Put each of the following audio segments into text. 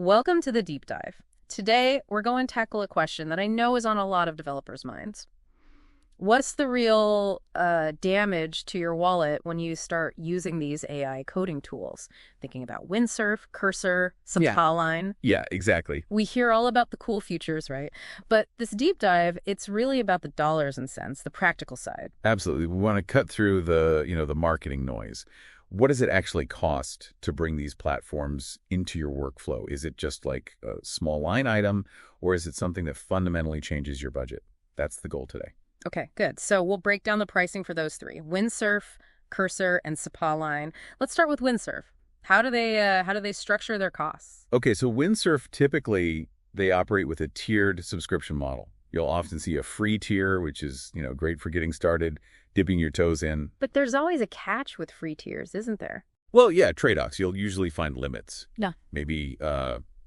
Welcome to the deep dive. Today, we're going to tackle a question that I know is on a lot of developers' minds. What's the real damage to your wallet when you start using these AI coding tools? Thinking about Windsurf, Cursor, Yeah. Line. Yeah, exactly. We hear all about the cool features, right? But this deep dive, it's really about the dollars and cents, the practical side. Absolutely. We want to cut through the marketing noise. What does it actually cost to bring these platforms into your workflow? Is it just like a small line item, or is it something that fundamentally changes your budget? That's the goal today. Okay, good. So we'll break down the pricing for those three: Windsurf, Cursor, and Line. Let's start with Windsurf. How do they structure their costs? Okay, so Windsurf typically they operate with a tiered subscription model. You'll often see a free tier, which is, great for getting started, dipping your toes in. But there's always a catch with free tiers, isn't there? Well, yeah, trade-offs. You'll usually find limits. Yeah. Maybe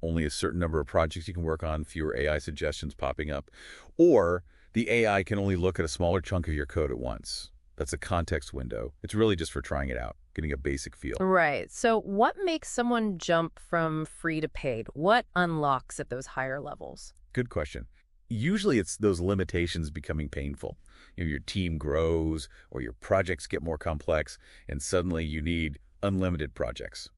only a certain number of projects you can work on, fewer AI suggestions popping up, or the AI can only look at a smaller chunk of your code at once. That's a context window. It's really just for trying it out, getting a basic feel. Right. So what makes someone jump from free to paid? What unlocks at those higher levels? Good question. Usually it's those limitations becoming painful. Your team grows or your projects get more complex and suddenly you need unlimited projects.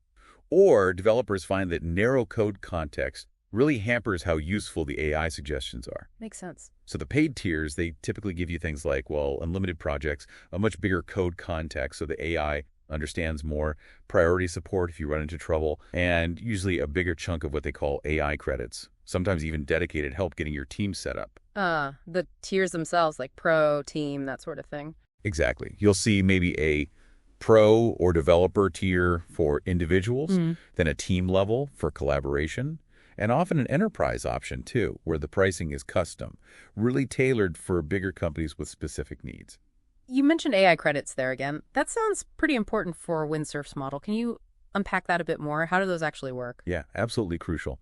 Or developers find that narrow code context really hampers how useful the AI suggestions are. Makes sense. So the paid tiers, they typically give you things like, unlimited projects, a much bigger code context so the AI understands more, priority support if you run into trouble, and usually a bigger chunk of what they call AI credits, sometimes even dedicated help getting your team set up. The tiers themselves, like pro, team, that sort of thing. Exactly. You'll see maybe a pro or developer tier for individuals, then a team level for collaboration, and often an enterprise option too, where the pricing is custom, really tailored for bigger companies with specific needs. You mentioned AI credits there again. That sounds pretty important for Windsurf's model. Can you unpack that a bit more? How do those actually work? Yeah, absolutely crucial.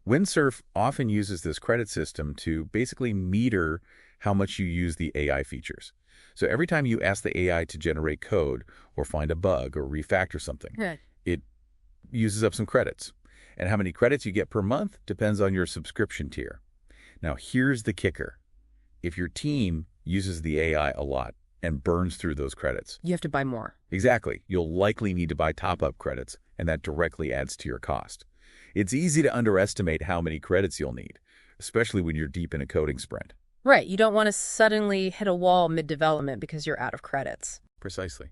Windsurf often uses this credit system to basically meter how much you use the AI features. So every time you ask the AI to generate code or find a bug or refactor something, Right. it uses up some credits. And how many credits you get per month depends on your subscription tier. Now, here's the kicker. If your team uses the AI a lot and burns through those credits, You have to buy more. exactly, you'll likely need to buy top-up credits, and that directly adds to your cost. It's easy to underestimate how many credits you'll need, especially when you're deep in a coding sprint. Right. You don't want to suddenly hit a wall mid-development because you're out of credits. Precisely.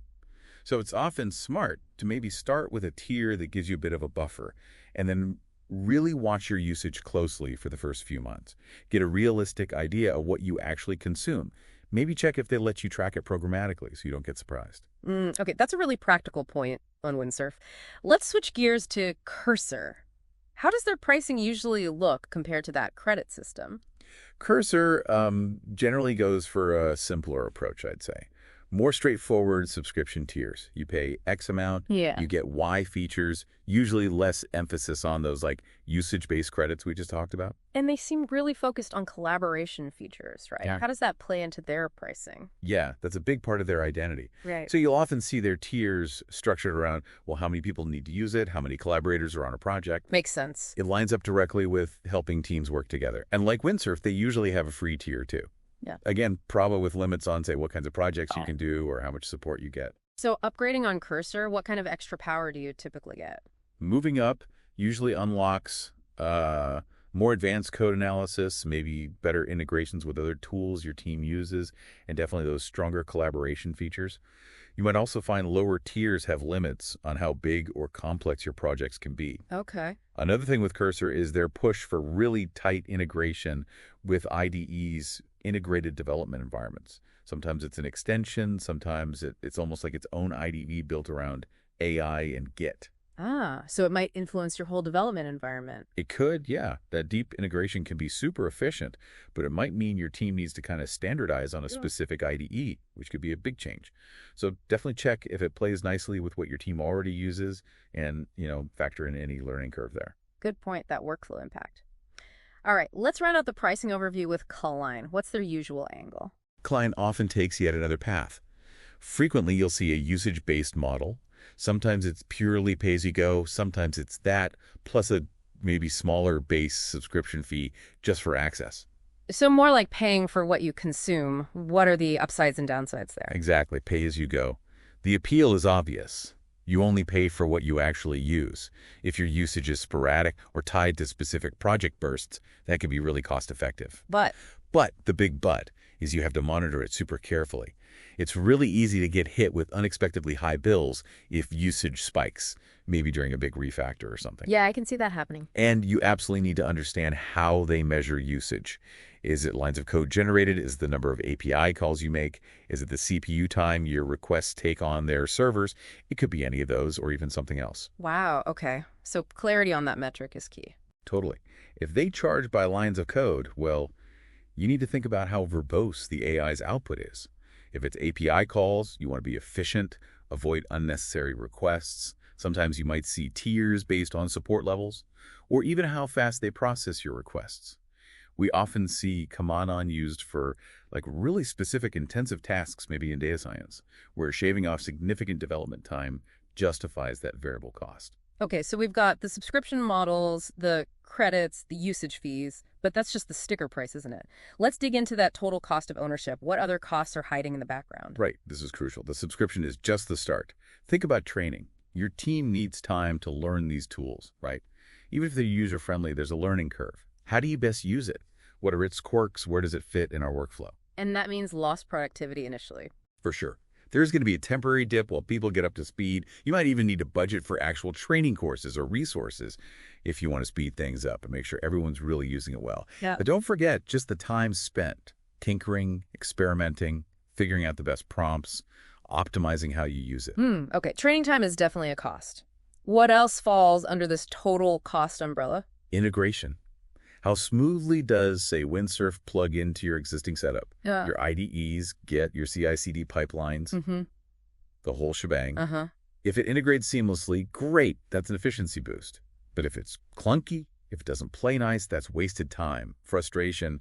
So it's often smart to maybe start with a tier that gives you a bit of a buffer, and then really watch your usage closely for the first few months. Get a realistic idea of what you actually consume. Maybe check if they let you track it programmatically so you don't get surprised. Okay, that's a really practical point on Windsurf. Let's switch gears to Cursor. How does their pricing usually look compared to that credit system? Cursor generally goes for a simpler approach, I'd say. More straightforward subscription tiers. You pay X amount, Yeah. you get Y features, usually less emphasis on those like usage-based credits we just talked about. And they seem really focused on collaboration features, right? Yeah. How does that play into their pricing? Yeah, that's a big part of their identity. Right. So you'll often see their tiers structured around, how many people need to use it, how many collaborators are on a project. Makes sense. It lines up directly with helping teams work together. And like Windsurf, they usually have a free tier too. Yeah. Again, probably with limits on, say, what kinds of projects you can do or how much support you get. So upgrading on Cursor, what kind of extra power do you typically get? Moving up usually unlocks more advanced code analysis, maybe better integrations with other tools your team uses, and definitely those stronger collaboration features. You might also find lower tiers have limits on how big or complex your projects can be. Okay. Another thing with Cursor is their push for really tight integration with IDE's integrated development environments. Sometimes it's an extension, sometimes it's almost like its own IDE built around AI and Git. So it might influence your whole development environment. It could, yeah. That deep integration can be super efficient, but it might mean your team needs to kind of standardize on a specific IDE, which could be a big change. So definitely check if it plays nicely with what your team already uses and, factor in any learning curve there. Good point, that workflow impact. All right, let's round out the pricing overview with Cline. What's their usual angle? Cline often takes yet another path. Frequently, you'll see a usage-based model. Sometimes it's purely pay-as-you-go. Sometimes it's that, plus a maybe smaller base subscription fee just for access. So more like paying for what you consume. What are the upsides and downsides there? Exactly, pay as you go. The appeal is obvious. You only pay for what you actually use. If your usage is sporadic or tied to specific project bursts, that can be really cost-effective. But the big but is you have to monitor it super carefully. It's really easy to get hit with unexpectedly high bills if usage spikes, maybe during a big refactor or something. Yeah, I can see that happening. And you absolutely need to understand how they measure usage. Is it lines of code generated? Is it the number of API calls you make? Is it the CPU time your requests take on their servers? It could be any of those or even something else. Wow, okay. So clarity on that metric is key. Totally. If they charge by lines of code, well, you need to think about how verbose the AI's output is. If it's API calls, you want to be efficient, avoid unnecessary requests. Sometimes you might see tiers based on support levels, or even how fast they process your requests. We often see command used for really specific intensive tasks, maybe in data science, where shaving off significant development time justifies that variable cost. Okay, so we've got the subscription models, the credits, the usage fees, but that's just the sticker price, isn't it? Let's dig into that total cost of ownership. What other costs are hiding in the background? Right, this is crucial. The subscription is just the start. Think about training. Your team needs time to learn these tools, right? Even if they're user-friendly, there's a learning curve. How do you best use it? What are its quirks? Where does it fit in our workflow? And that means lost productivity initially. For sure. There's going to be a temporary dip while people get up to speed. You might even need to budget for actual training courses or resources if you want to speed things up and make sure everyone's really using it well. Yeah. But don't forget just the time spent tinkering, experimenting, figuring out the best prompts, optimizing how you use it. Okay, training time is definitely a cost. What else falls under this total cost umbrella? Integration. How smoothly does, say, Windsurf plug into your existing setup? Yeah. Your IDEs, Git, your CI/CD pipelines, the whole shebang. If it integrates seamlessly, great, that's an efficiency boost. But if it's clunky, if it doesn't play nice, that's wasted time, frustration,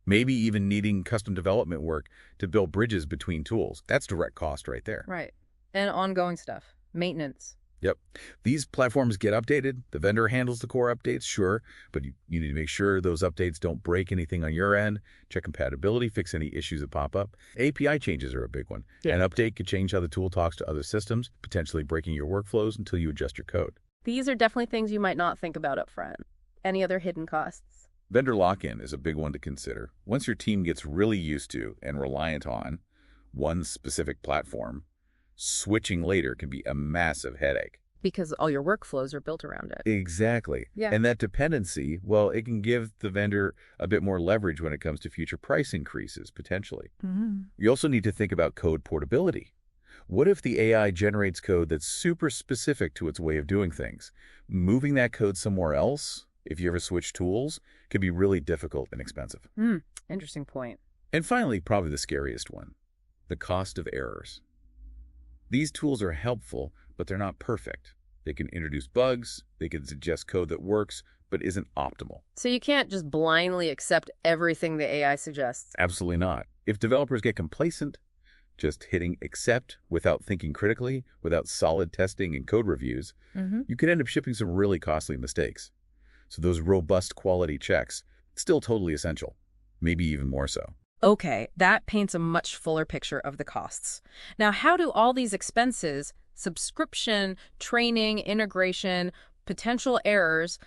maybe even needing custom development work to build bridges between tools. That's direct cost right there. Right. And ongoing stuff, maintenance. Yep. These platforms get updated. The vendor handles the core updates, sure, but you need to make sure those updates don't break anything on your end, check compatibility, fix any issues that pop up. API changes are a big one. Yeah. An update could change how the tool talks to other systems, potentially breaking your workflows until you adjust your code. These are definitely things you might not think about up front. Any other hidden costs? Vendor lock-in is a big one to consider. Once your team gets really used to and reliant on one specific platform, switching later can be a massive headache. Because all your workflows are built around it. Exactly. Yeah. And that dependency, well, it can give the vendor a bit more leverage when it comes to future price increases, potentially. You also need to think about code portability. What if the AI generates code that's super specific to its way of doing things? Moving that code somewhere else, if you ever switch tools, can be really difficult and expensive. Interesting point. And finally, probably the scariest one, the cost of errors. These tools are helpful, but they're not perfect. They can introduce bugs, they can suggest code that works, but isn't optimal. So you can't just blindly accept everything the AI suggests. Absolutely not. If developers get complacent, just hitting accept without thinking critically, without solid testing and code reviews, you could end up shipping some really costly mistakes. So those robust quality checks, still totally essential, maybe even more so. Okay, that paints a much fuller picture of the costs. Now, how do all these expenses, subscription, training, integration, potential errors,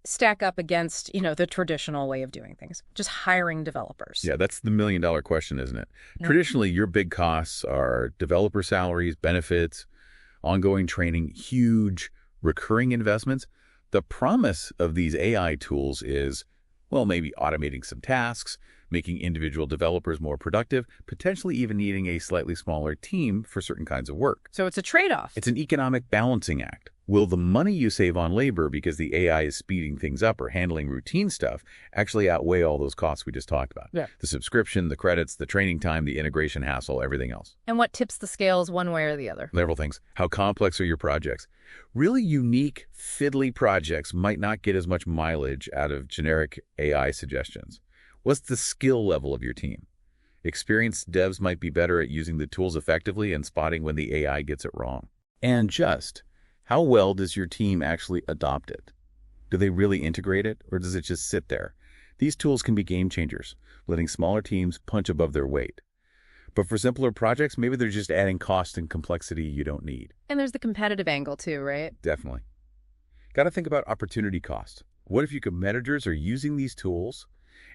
stack up against, the traditional way of doing things? Just hiring developers. Yeah, that's the million-dollar question, isn't it? Traditionally, your big costs are developer salaries, benefits, ongoing training, huge recurring investments. The promise of these AI tools is, well, maybe automating some tasks, making individual developers more productive, potentially even needing a slightly smaller team for certain kinds of work. So it's a trade-off. It's an economic balancing act. Will the money you save on labor because the AI is speeding things up or handling routine stuff actually outweigh all those costs we just talked about? Yeah. The subscription, the credits, the training time, the integration hassle, everything else. And what tips the scales one way or the other? Several things. How complex are your projects? Really unique, fiddly projects might not get as much mileage out of generic AI suggestions. What's the skill level of your team? Experienced devs might be better at using the tools effectively and spotting when the AI gets it wrong. And just how well does your team actually adopt it? Do they really integrate it, or does it just sit there? These tools can be game changers, letting smaller teams punch above their weight. But for simpler projects, maybe they're just adding cost and complexity you don't need. And there's the competitive angle too, right? Definitely. Got to think about opportunity cost. What if your competitors are using these tools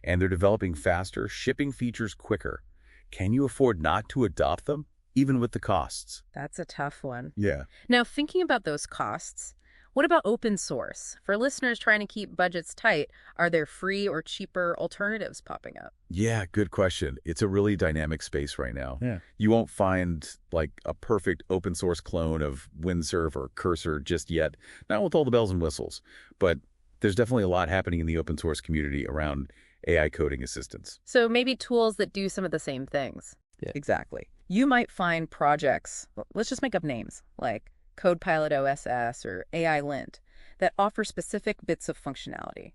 and they're developing faster, shipping features quicker? Can you afford not to adopt them, even with the costs? That's a tough one. Yeah. Now, thinking about those costs, what about open source? For listeners trying to keep budgets tight, are there free or cheaper alternatives popping up? Yeah, good question. It's a really dynamic space right now. Yeah. You won't find like a perfect open source clone of Windsurf or Cursor just yet, not with all the bells and whistles. But there's definitely a lot happening in the open source community around AI coding assistance. So maybe tools that do some of the same things. Yeah. Exactly. You might find projects, let's just make up names, like CodePilot OSS or AI Lint, that offer specific bits of functionality.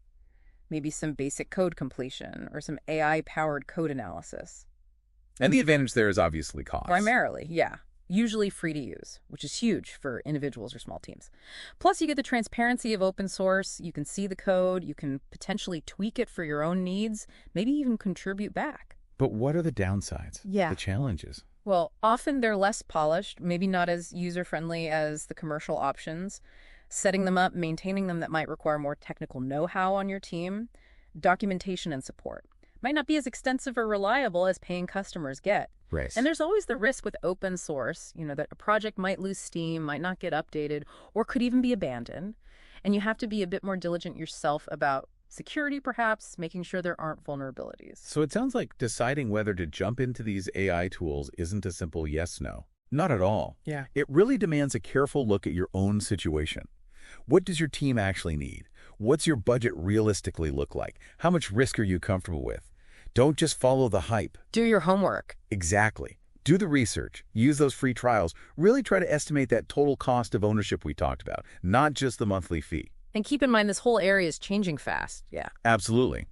Maybe some basic code completion or some AI-powered code analysis. And the advantage there is obviously cost. Primarily, yeah. Usually free to use, which is huge for individuals or small teams. Plus, you get the transparency of open source. You can see the code. You can potentially tweak it for your own needs, maybe even contribute back. But what are the downsides? Yeah. The challenges? Well, often they're less polished, maybe not as user-friendly as the commercial options. Setting them up, maintaining them, that might require more technical know-how on your team. Documentation and support might not be as extensive or reliable as paying customers get. Right. And there's always the risk with open source, that a project might lose steam, might not get updated, or could even be abandoned. And you have to be a bit more diligent yourself about security, perhaps, making sure there aren't vulnerabilities. So it sounds like deciding whether to jump into these AI tools isn't a simple yes/no. Not at all. Yeah. It really demands a careful look at your own situation. What does your team actually need? What's your budget realistically look like? How much risk are you comfortable with? Don't just follow the hype. Do your homework. Exactly. Do the research. Use those free trials. Really try to estimate that total cost of ownership we talked about, not just the monthly fee. And keep in mind, this whole area is changing fast. Yeah. Absolutely.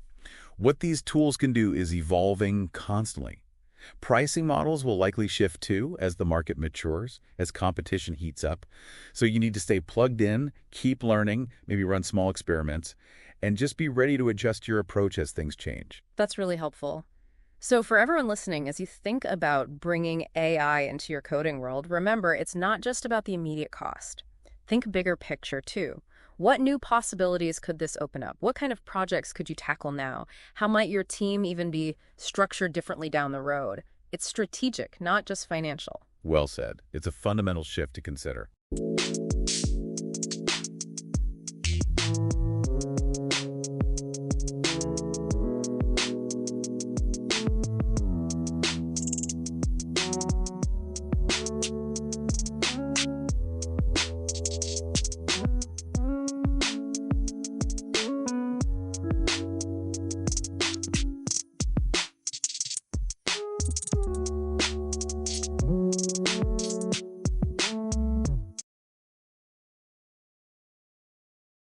What these tools can do is evolving constantly. Pricing models will likely shift too as the market matures, as competition heats up. So you need to stay plugged in, keep learning, maybe run small experiments, and just be ready to adjust your approach as things change. That's really helpful. So for everyone listening, as you think about bringing AI into your coding world, remember, it's not just about the immediate cost. Think bigger picture too. What new possibilities could this open up? What kind of projects could you tackle now? How might your team even be structured differently down the road? It's strategic, not just financial. Well said. It's a fundamental shift to consider.